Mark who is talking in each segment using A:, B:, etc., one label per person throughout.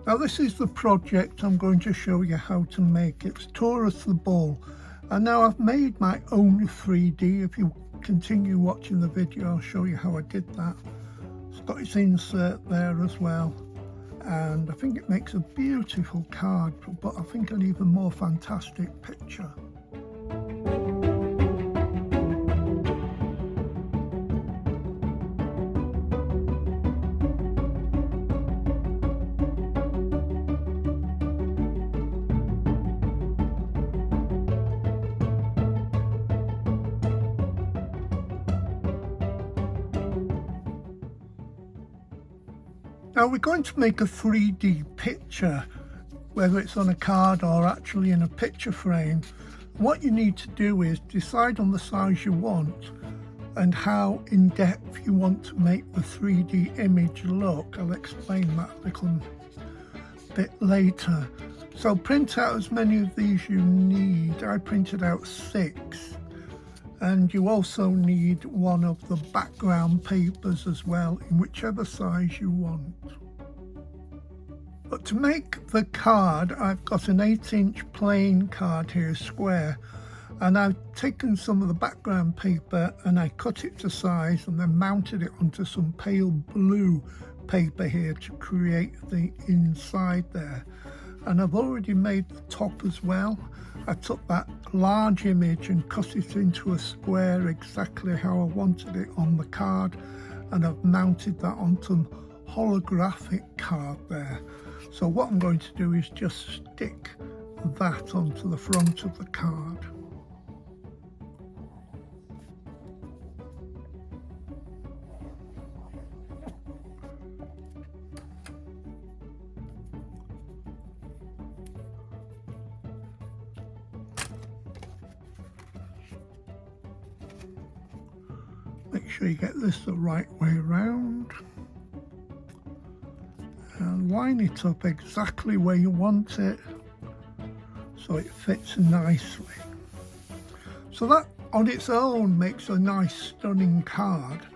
A: Now this is the project I'm going to show you how to make. It's Taurus the bull, and now I've made my own 3D. If you continue watching the video, I'll show you how I did that. It's got its insert there as well, and I think it makes a beautiful card, but I think an even more fantastic picture. Now we're going to make a 3D picture, whether it's on a card or actually in a picture frame. What you need to do is decide on the size you want and how in depth you want to make the 3D image look. I'll explain that a little bit later. So print out as many of these you need. I printed out 6. And you also need one of the background papers as well, in whichever size you want. But to make the card, I've got an 8-inch plain card here, square, and I've taken some of the background paper and I cut it to size and then mounted it onto some pale blue paper here to create the inside there. And I've already made the top as well. I took that large image and cut it into a square exactly how I wanted it on the card, and I've mounted that onto a holographic card there. So what I'm going to do is just stick that onto the front of the card. Make sure you get this the right way around and line it up exactly where you want it so it fits nicely. So that on its own makes a nice stunning card,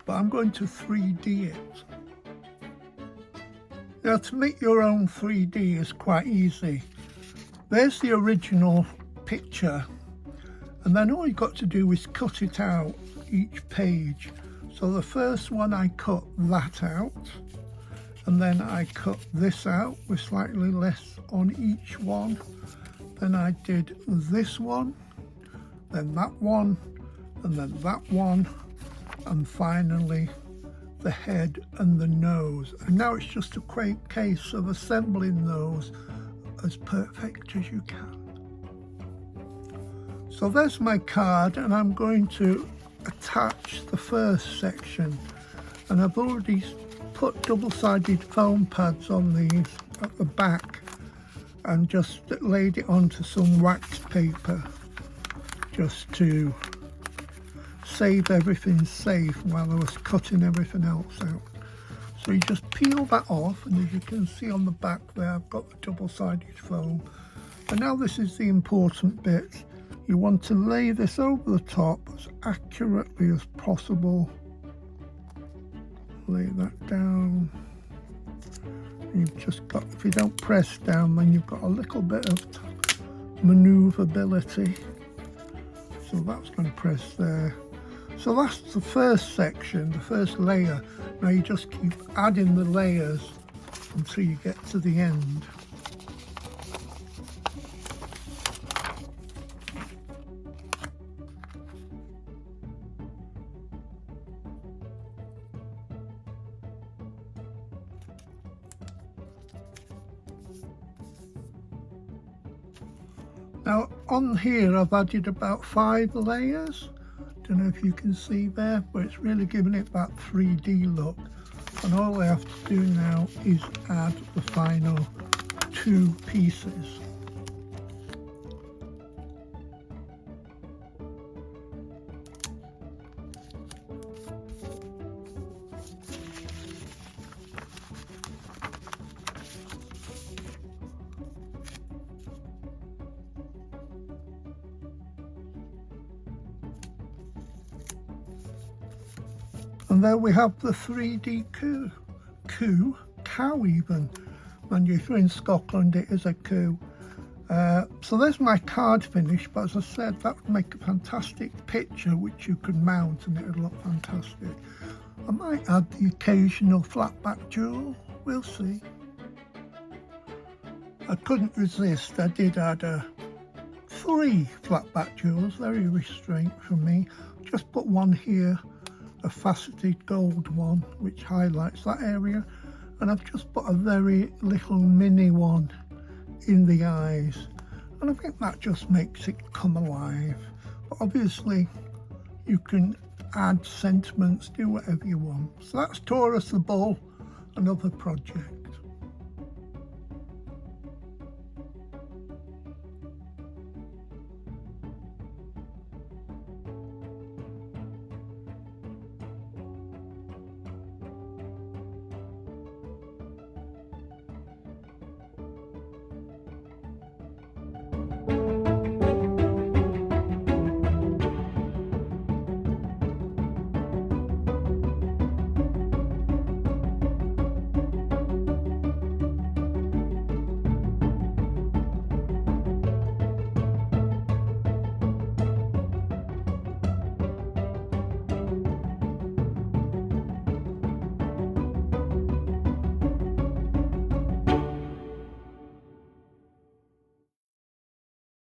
A: but I'm going to 3D it. Now to make your own 3D is quite easy. There's the original picture, and then all you've got to do is cut it out each page. So the first one I cut that out, and then I cut this out with slightly less on each one. Then I did this one, then that one, and then that one, and finally the head and the nose. And now it's just a quick case of assembling those as perfect as you can. So there's my card, and I'm going to attach the first section, and I've already put double-sided foam pads on these at the back and just laid it onto some wax paper just to save everything safe while I was cutting everything else out. So you just peel that off, and as you can see on the back there, I've got the double-sided foam. And now this is the important bit. You want to lay this over the top as accurately as possible. Lay that down. You've just got, if you don't press down, then you've got a little bit of maneuverability. So that's going to press there. So that's the first section, the first layer. Now you just keep adding the layers until you get to the end. Now on here I've added about 5 layers. Don't know if you can see there, but it's really giving it that 3D look. And all I have to do now is add the final 2 pieces. And there we have the 3D cow even, And if you're in Scotland, it is a coup. So there's my card finish, but as I said, that would make a fantastic picture which you could mount and it would look fantastic. I might add the occasional flat back jewel, we'll see. I couldn't resist, I did add 3 flat back jewels, very restraint from me. Just put one here, a faceted gold one, which highlights that area. And I've just put a very little mini one in the eyes. And I think that just makes it come alive. But obviously, you can add sentiments, do whatever you want. So that's Taurus the Bull, another project.